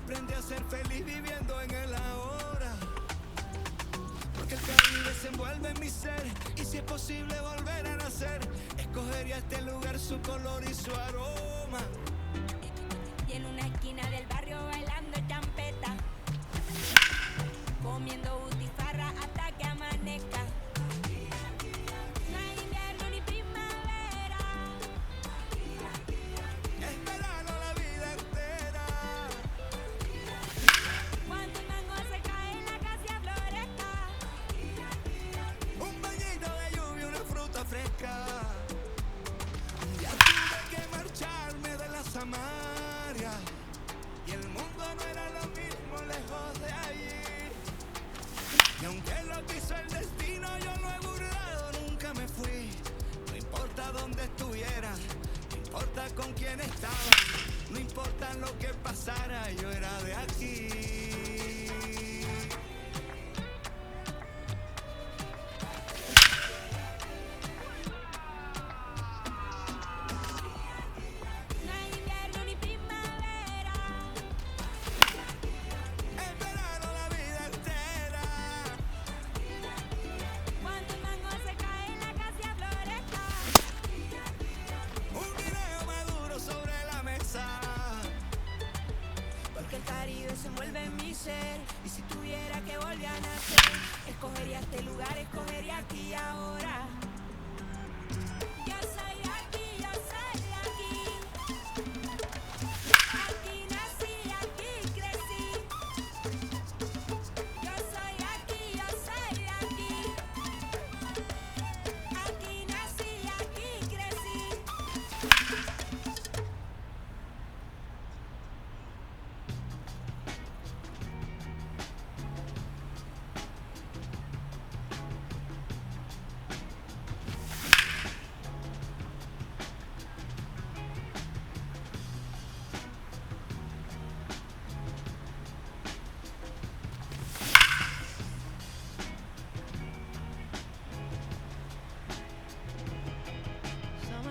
Aprendí a ser feliz viviendo en el ahora. Porque el Caribe se envuelve en mi ser. Y si es posible volver a nacer, escogería este lugar, su color y su aroma. Y en una esquina del barrio bailando champeta, comiendo butifarra hasta que amanezca. No hay invierno ni primavera, Es verano la vida entera. cuando el mango se cae en la casa florezca. Un bañito de lluvia, una fruta fresca. Ya tuve que marcharme de la Samaria, y el mundo no era lo mismo lejos de allí. Y aunque lo quiso el destino, yo lo he burlado, nunca me fui. No importa dónde estuviera, no importa con quién estaba, no importa lo que pasara, yo era de aquí. No hay invierno ni primavera, Es verano la vida entera. cuando el mango se cae en la casa florezca. Un video maduro sobre la mesa. Porque el Caribe se envuelve en mi ser. Y si tuviera que volver a nacer, escogería este lugar, escogería aquí y ahora. Yo soy de aquí, yo soy de aquí. Aquí nací, aquí crecí. Yo soy de aquí, yo soy de aquí. Aquí nací, aquí crecí.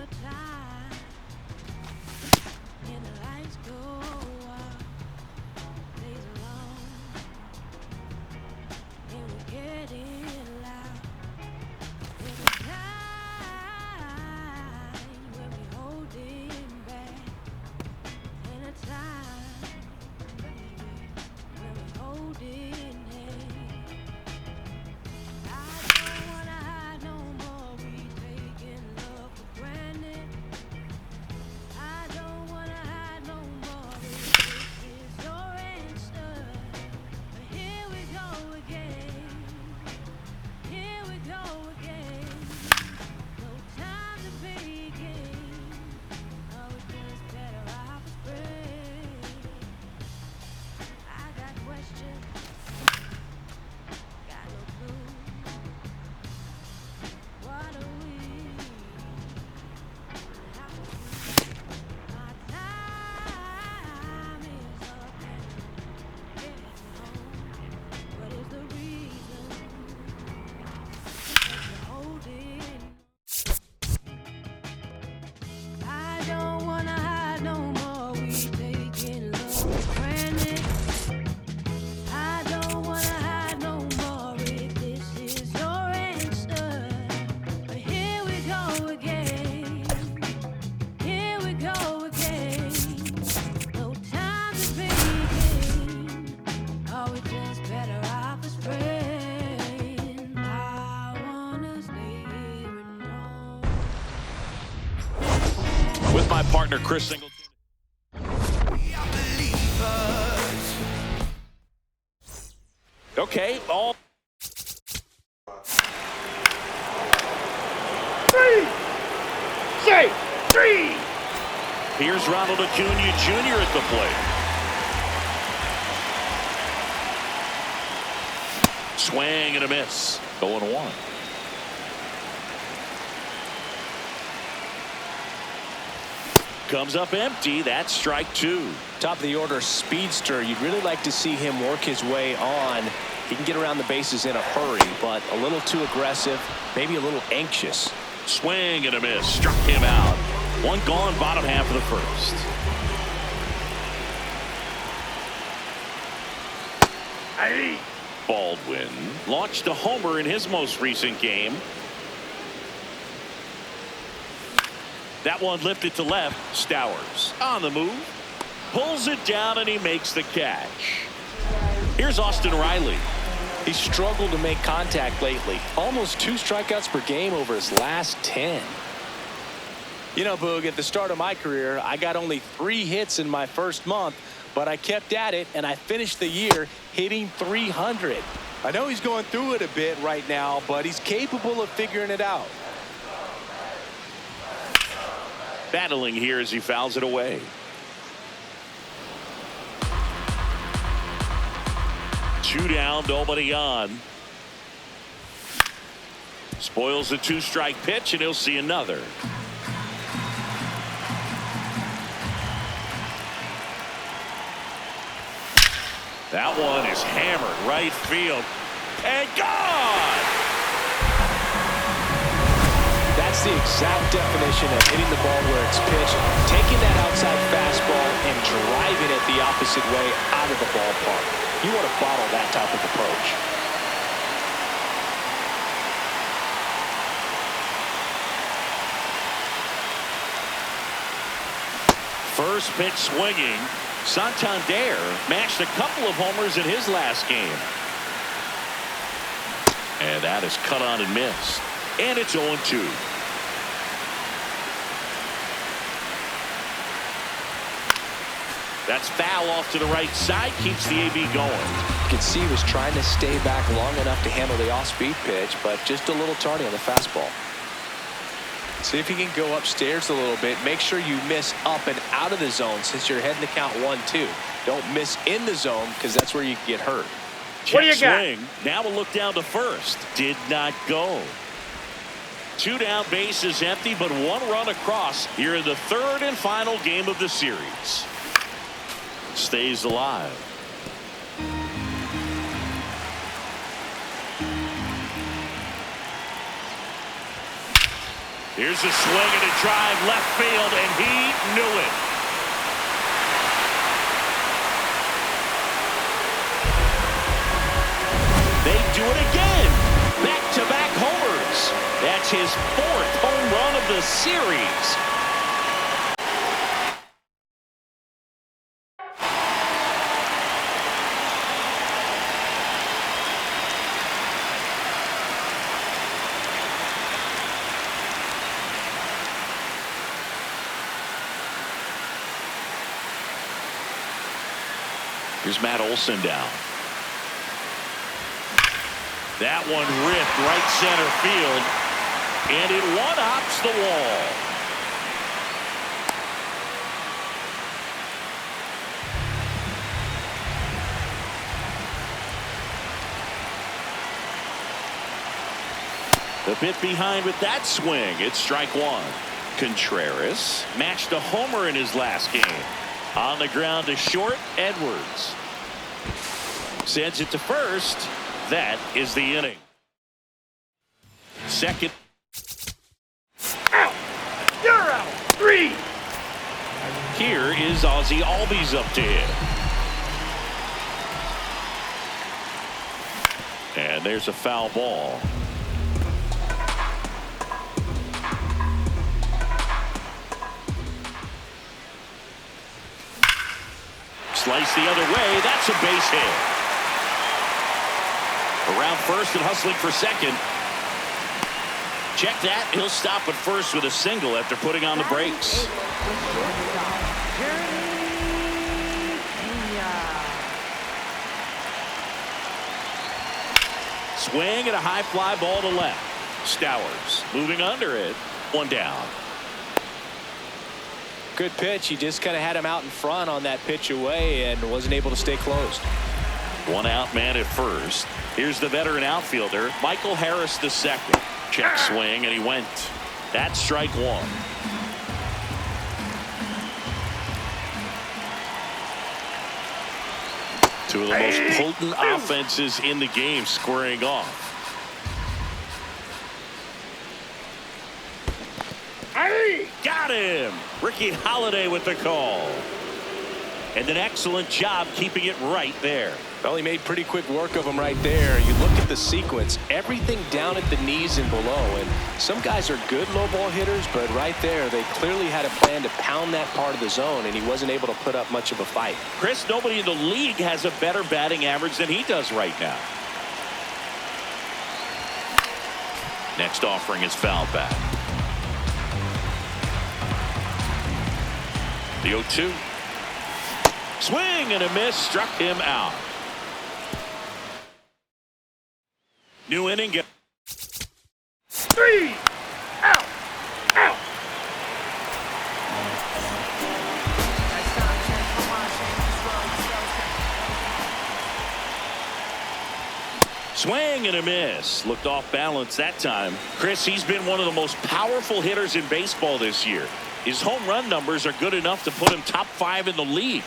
Summertime, and the lights go out, days are long, and we're getting loud. There's a time when we holding back, and a time, baby, when we holding hands. I don't wanna hide no more, we taking love for granted. I don't wanna hide no more, this is your answer. But here we go again, here we go again. No time to begin, oh, we're just better off as friends. I got questions, got no clue. What are we? How are we? My time is up and I'm heading home. What is the reason that you're holding? I don't wanna hide no more. We taking love for granted. I don't wanna hide no more if this is your answer. But here we go again. Here we go again. No time to begin. Are we just better off as friends? I wanna stay here and know. With my partner, Chris Singleton. We are believers. Okay, all. Three! Here's Ronald Acuna Jr. at the plate. Swing and a miss. 0-1. Comes up empty. That's strike two. Top of the order speedster. You'd really like to see him work his way on. He can get around the bases in a hurry, but a little too aggressive, maybe a little anxious. Swing and a miss. Struck him out. One gone, bottom half of the first. Baldwin launched a homer in his most recent game. That one lifted to left. Stowers on the move. Pulls it down and he makes the catch. Here's Austin Riley. He struggled to make contact lately. Almost 2 strikeouts per game over his last 10. You know, Boog, at the start of my career, I got only 3 hits in my first month, but I kept at it, and I finished the year hitting 300. I know he's going through it a bit right now, but he's capable of figuring it out. Battling here as he fouls it away. 2 down, nobody on. Spoils the 2-strike pitch, and he'll see another. That one is hammered right field and gone. That's the exact definition of hitting the ball where it's pitched, taking that outside fastball and driving it the opposite way out of the ballpark. You want to bottle that type of approach. First pitch swinging. Santander matched a couple of homers in his last game. And that is cut on and missed. And it's 0-2. That's foul off to the right side. Keeps the AB going. You can see he was trying to stay back long enough to handle the off-speed pitch, but just a little tardy on the fastball. See if you can go upstairs a little bit. Make sure you miss up and out of the zone since you're heading to count 1-2. Don't miss in the zone because that's where you can get hurt. Check swing. Now we'll look down to first. Did not go. 2 down, base is empty, but 1 run across here in the 3rd and final game of the series. Stays alive. Here's a swing and a drive left field, and he knew it. They do it again. Back-to-back homers. That's his 4th home run of the series. Here's Matt Olson down. That one ripped right center field, and it one-hops the wall. A bit behind with that swing. It's strike 1. Contreras matched a homer in his last game. On the ground to short, Edwards sends it to first. That is the inning. Second. Out. You're out. 3. Here is Ozzie Albies up to hit. And there's a foul ball. Slice the other way. That's a base hit. Around first and hustling for second. Check that. He'll stop at first with a single after putting on the brakes. Swing and a high fly ball to left. Stowers moving under it. 1 down. Good pitch. He just kind of had him out in front on that pitch away and wasn't able to stay closed. 1 out man at first. Here's the veteran outfielder, Michael Harris II. Check swing, and he went. That's strike 1. Two of the most potent offenses in the game squaring off. Got him. Ricky Holiday with the call. And an excellent job keeping it right there. Well, he made pretty quick work of him right there. You look at the sequence, everything down at the knees and below. And some guys are good low ball hitters, but right there, they clearly had a plan to pound that part of the zone, and he wasn't able to put up much of a fight. Chris, nobody in the league has a better batting average than he does right now. Next offering is foul back. The 0-2. Swing and a miss, struck him out. New inning. 3 out. Out. Swing and a miss. Looked off balance that time. Chris, he's been one of the most powerful hitters in baseball this year. His home run numbers are good enough to put him top 5 in the league.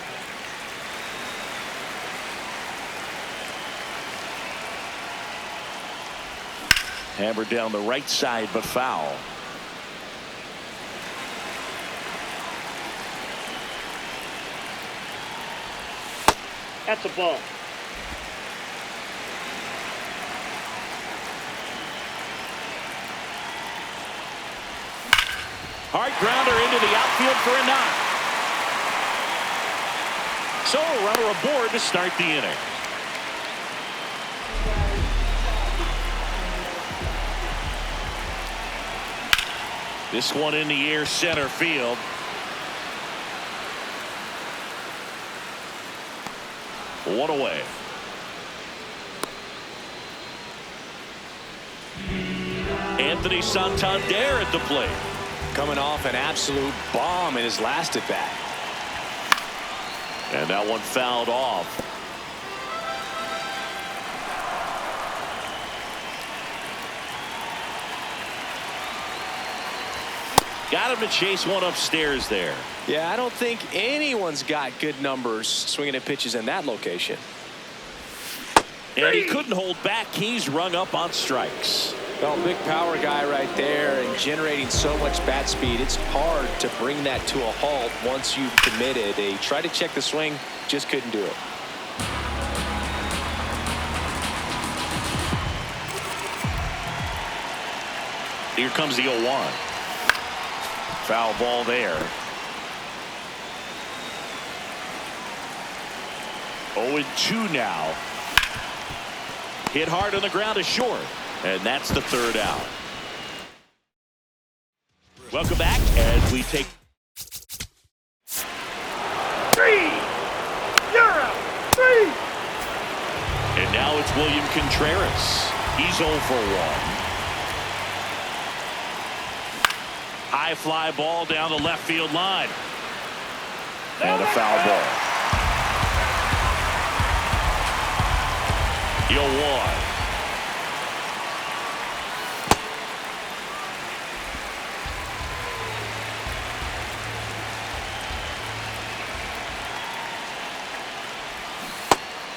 Hammered down the right side, but foul. That's a ball. Hard grounder into the outfield for a knock. So a runner aboard to start the inning. This one in the air, center field. One away. Anthony Santander at the plate. Coming off an absolute bomb in his last at bat. And that one fouled off. Got him to chase one upstairs there. Yeah, I don't think anyone's got good numbers swinging at pitches in that location. And he couldn't hold back. He's rung up on strikes. Well, big power guy right there and generating so much bat speed. It's hard to bring that to a halt once you've committed. They tried to check the swing, just couldn't do it. Here comes the 0-1. Foul ball there. 0-2 now. Hit hard on the ground is short. And that's the third out. Welcome back as we take 3. You're out. 3. And now it's William Contreras. He's 0 for 1. High fly ball down the left field line. And a foul ball. The 0-1.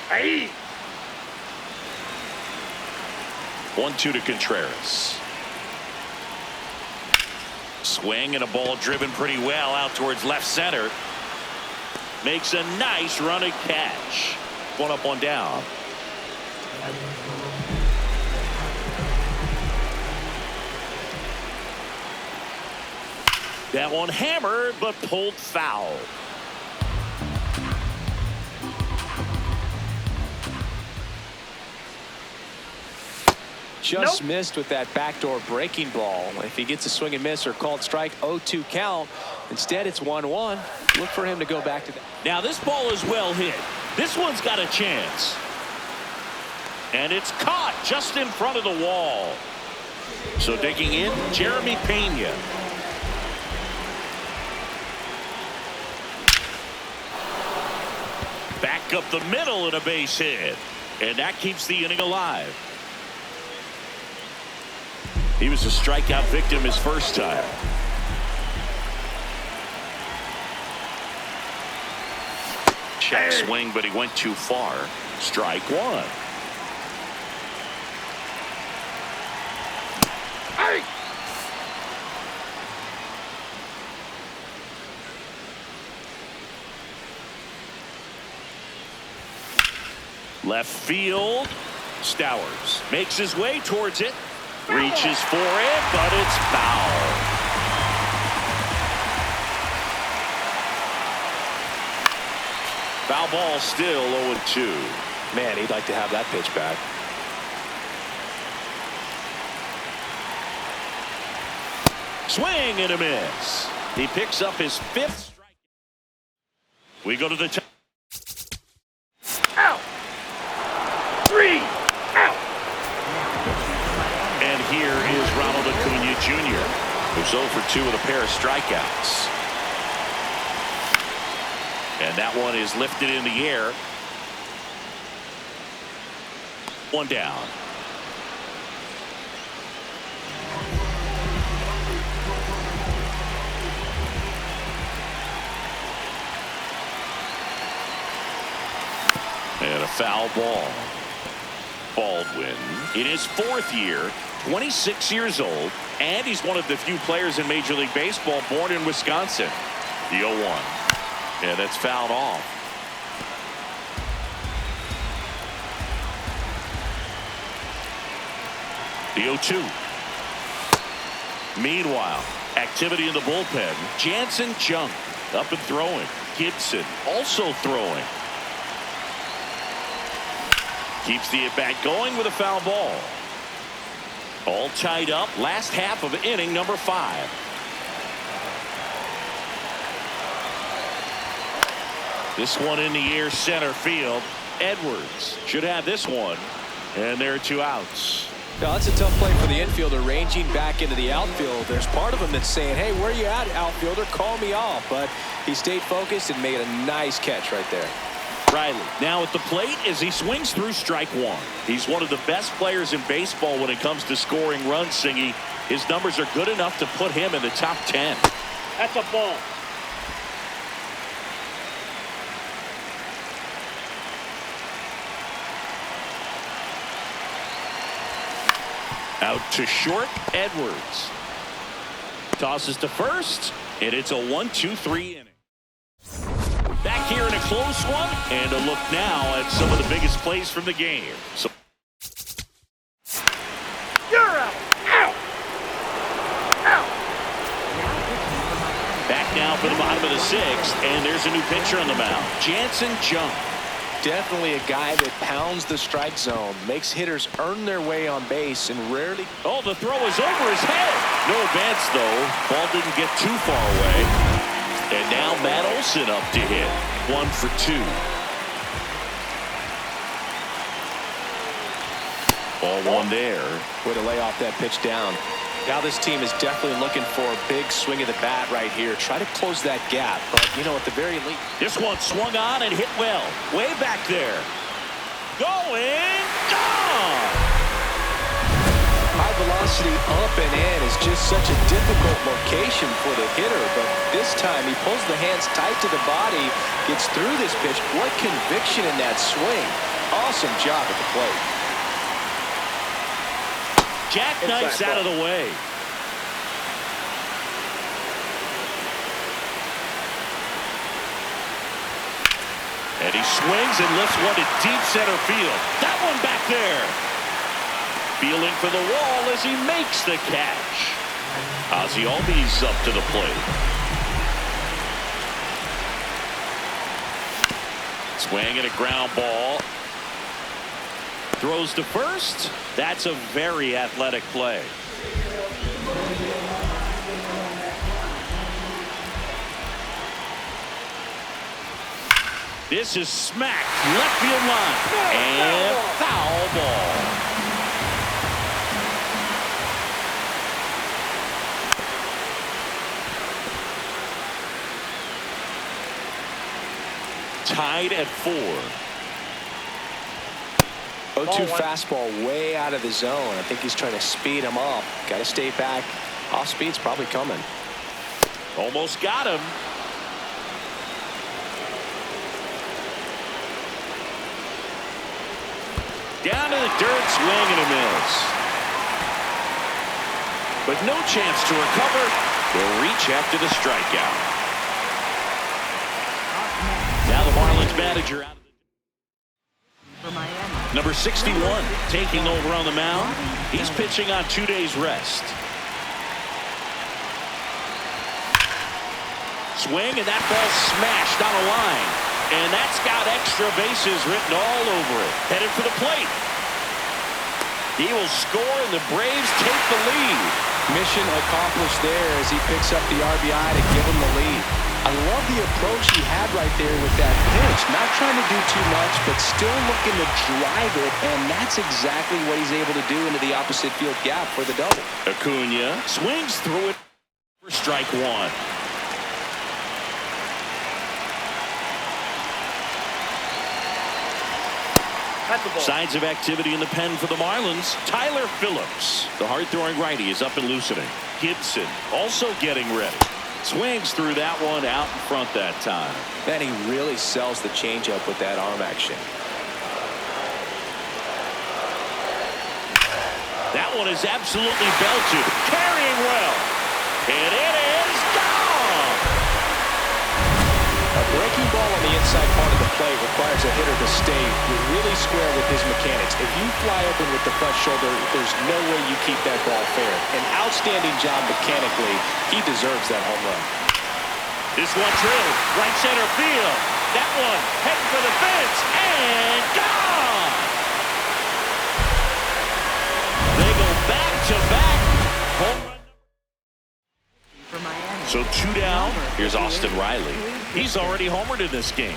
Hey. 1-2 to Contreras. Swing and a ball driven pretty well out towards left center. Makes a nice running catch. One up, one down. That one hammered but pulled foul. Just missed with that backdoor breaking ball. If he gets a swing and miss or called strike, 0-2 count. Instead, it's 1-1. Look for him to go back to that. Now this ball is well hit. This one's got a chance. And it's caught just in front of the wall. So digging in, Jeremy Pena. Back up the middle and a base hit. And that keeps the inning alive. He was a strikeout victim his first time. Check swing, but he went too far. Strike one. Hey. Left field. Stowers makes his way towards it. Reaches for it, but it's foul. Foul ball, still 0-2. Man, he'd like to have that pitch back. Swing and a miss. He picks up his 5th strike. We go to the top. Out. 3 out. And here is Ronald Acuna Jr., who's 0 for 2 with a pair of strikeouts. And that one is lifted in the air. 1 down. And a foul ball. Baldwin in his 4th year, 26 years old, and he's one of the few players in Major League Baseball born in Wisconsin. The 0-1. And that's fouled off. The 0-2. Meanwhile, activity in the bullpen. Jansen Junk up and throwing. Gibson also throwing. Keeps the at-bat going with a foul ball. All tied up. Last half of inning number 5. This one in the air, center field. Edwards should have this one. And there are 2 outs. Now, that's a tough play for the infielder, ranging back into the outfield. There's part of him that's saying, hey, where you at, outfielder? Call me off. But he stayed focused and made a nice catch right there. Riley now at the plate as he swings through strike 1. He's one of the best players in baseball when it comes to scoring runs, Singy. His numbers are good enough to put him in the top 10. That's a ball. Out to short, Edwards. Tosses to first, and it's a 1-2-3 inning. Back here in a close one, and a look now at some of the biggest plays from the game. So You're out. Out. Out. back now for the bottom of the 6th, and there's a new pitcher on the mound. Jansen Junk. Definitely a guy that pounds the strike zone, makes hitters earn their way on base, and rarely. Oh, the throw is over his head. No advance, though. Ball didn't get too far away. And now Matt Olson up to hit. 1 for 2. Ball 1 there. Way to lay off that pitch down. Now this team is definitely looking for a big swing of the bat right here. Try to close that gap, but you know, at the very least. This one swung on and hit well. Way back there. Going. Gone. High velocity up and in is just such a difficult location for the hitter, but this time he pulls the hands tight to the body, gets through this pitch. What conviction in that swing. Awesome job at the plate. Jackknifes out of the way. And he swings and lifts one to deep center field. That one back there. Feeling for the wall as he makes the catch. Ozzie Albies up to the plate. Swing and a ground ball. Throws to first. That's a very athletic play. This is smacked left field line. And foul ball. Tied at 4. 0-2 fastball way out of the zone. I think he's trying to speed him up. Got to stay back. Off speed's probably coming. Almost got him. Down to the dirt, swing and a miss. With no chance to recover, they'll reach after the strikeout. Now the Marlins manager out of the... For Miami. Number 61 taking over on the mound. He's pitching on 2 days rest. Swing, and that ball smashed on a line. And that's got extra bases written all over it. Headed for the plate. He will score, and the Braves take the lead. Mission accomplished there as he picks up the RBI to give him the lead. I love the approach he had right there with that pitch. Not trying to do too much, but still looking to drive it, and that's exactly what he's able to do into the opposite field gap for the double. Acuna swings through it for strike one. Signs of activity in the pen for the Marlins. Tyler Phillips, the hard-throwing righty, is up and loosening. Gibson also getting ready. Swings through that one out in front that time. Then he really sells the changeup with that arm action. That one is absolutely belted. Carrying well. And it is gone. A breaking ball on the inside part of the plate requires a hitter to stay really square with his mechanics. If you fly open with the front shoulder, there's no way you keep that ball fair. An outstanding job mechanically. He deserves that home run. This one drilled right center field. That one heading for the fence and gone. They go back-to-back home run. So 2 down. Here's Austin Riley. He's already homered in this game.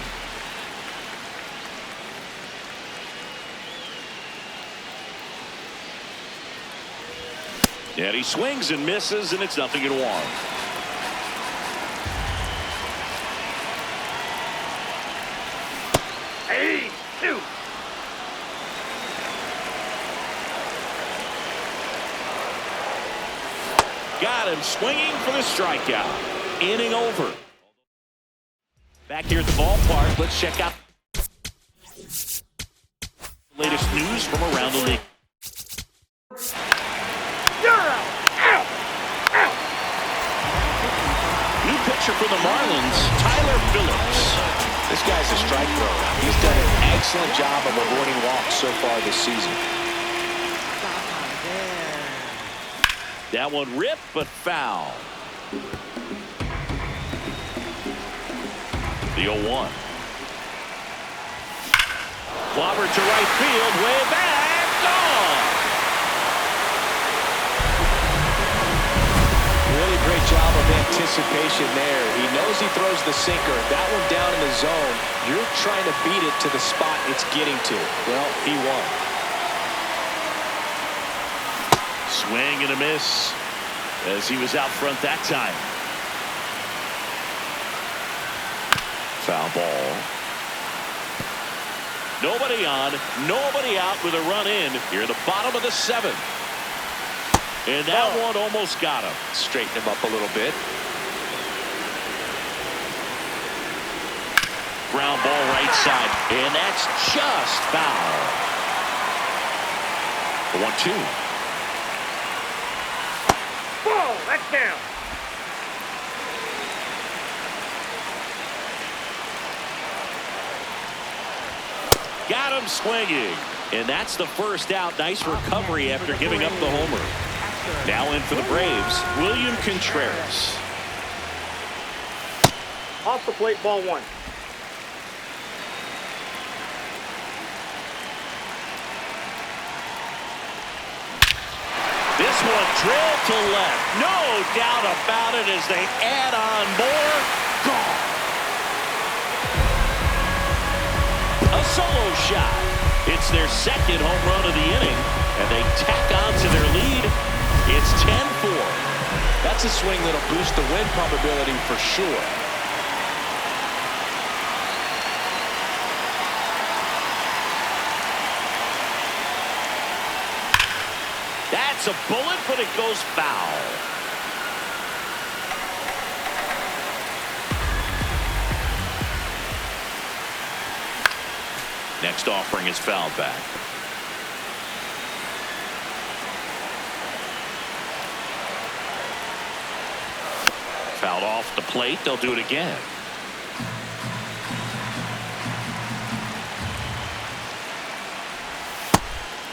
And he swings and misses, and it's 0-1. Hey, 2. Got him swinging for the strikeout. Inning over. Back here at the ballpark, let's check out the latest news from around the league. You're out. Out. Out. New pitcher for the Marlins, Tyler Phillips. This guy's a strike thrower. He's done an excellent job of avoiding walks so far this season. That one ripped, but foul. The 0-1. Clobbered to right field, way back, gone. Really great job of anticipation there. He knows he throws the sinker. That one down in the zone. You're trying to beat it to the spot it's getting to. Well, he won. Swing and a miss as he was out front that time. Foul ball. Nobody on, nobody out with a run in here at the bottom of the 7th. And that one almost got him. Straighten him up a little bit. Ground ball right side, and that's just foul. The 1-2. Whoa, that's down. Got him swinging. And that's the first out. Nice recovery after giving up the homer. Now in for the Braves, William Contreras. Off the plate, ball 1. This one drilled to left. No doubt about it as they add on more. Gone. A solo shot. It's their second home run of the inning, and they tack on to their lead. It's 10-4. That's a swing that'll boost the win probability for sure. That's a bullet, but it goes foul. Next offering is fouled back. Fouled off the plate. They'll do it again.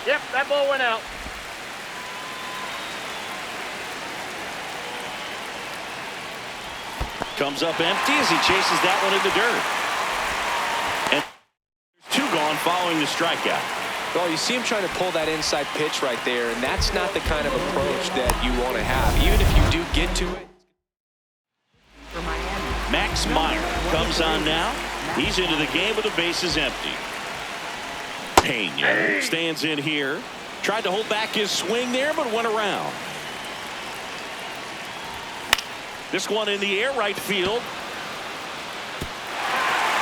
Yep, that ball went out. Comes up empty as he chases that one in the dirt. And two gone following the strikeout. Well, you see him trying to pull that inside pitch right there, and that's not the kind of approach that you want to have. Even if you do get to it. Max Meyer comes on now. He's into the game with the bases empty. Pena stands in here. Tried to hold back his swing there, but went around. This one in the air, right field.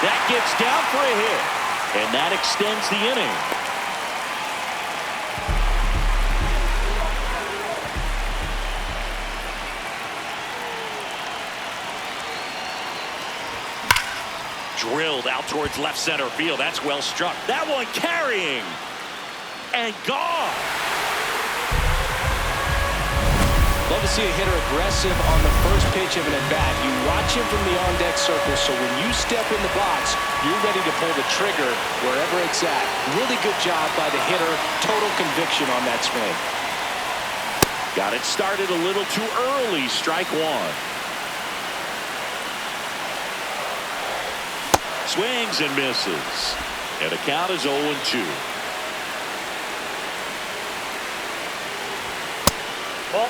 That gets down for a hit, and that extends the inning. Drilled out towards left center field. That's well struck. That one carrying and gone. Love to see a hitter aggressive on the first pitch of an at-bat. You watch him from the on-deck circle, so when you step in the box, you're ready to pull the trigger wherever it's at. Really good job by the hitter. Total conviction on that swing. Got it started a little too early. Strike one. Swings and misses. And the count is 0-2. Ball.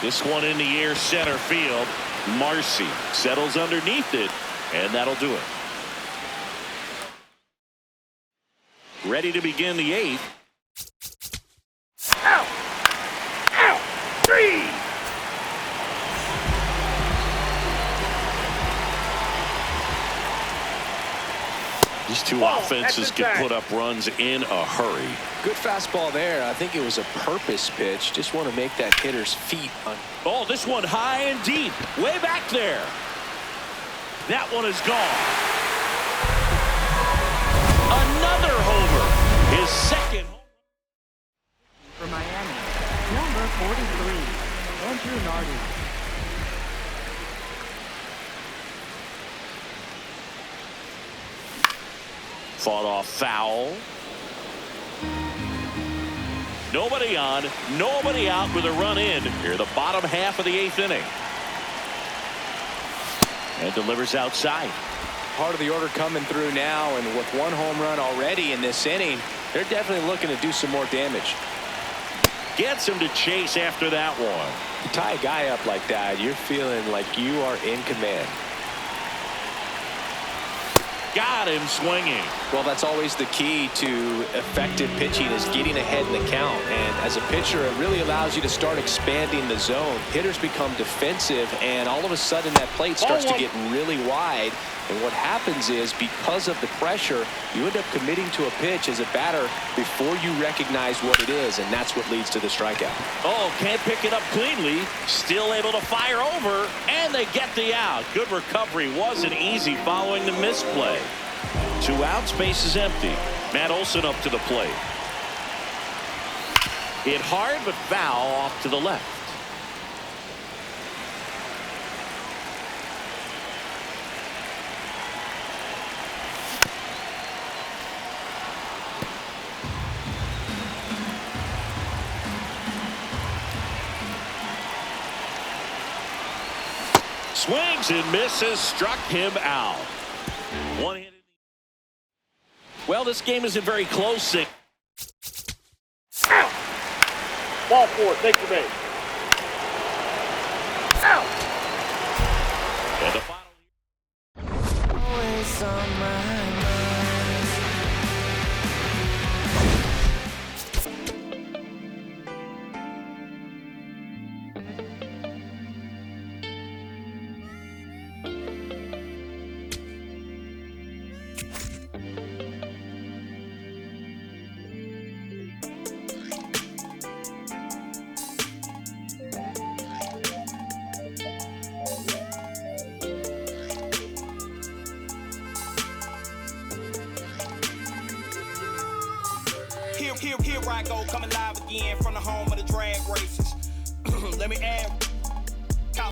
This one in the air, center field. Marcy settles underneath it, and that'll do it. Ready to begin the eighth. Out. Out. 3. These two offenses can put up runs in a hurry. Good fastball there. I think it was a purpose pitch. Just want to make that hitter's feet on. Oh, this one high and deep. Way back there. That one is gone. Another homer. His second. For Miami, number 43, Andrew Nardi. Fought off foul. Nobody on, nobody out with a run in here, the bottom half of the eighth inning. And delivers outside. Part of the order coming through now, and with one home run already in this inning, they're definitely looking to do some more damage. Gets him to chase after that one. You tie a guy up like that, you're feeling like you are in command. Got him swinging. Well, that's always the key to effective pitching, is getting ahead in the count. And as a pitcher, it really allows you to start expanding the zone. Hitters become defensive, and all of a sudden that plate starts to get really wide. And what happens is, because of the pressure, you end up committing to a pitch as a batter before you recognize what it is, and that's what leads to the strikeout. Oh, can't pick it up cleanly. Still able to fire over, and they get the out. Good recovery. Wasn't easy following the misplay. 2 outs, base is empty. Matt Olson up to the plate. Hit hard, but foul off to the left. Swings and misses, struck him out. One-handed. Well, this game isn't very close. Out. Ball 4, take the base. Out. And the final. Always on my mind. Here I go, coming live again from the home of the drag races. Let me add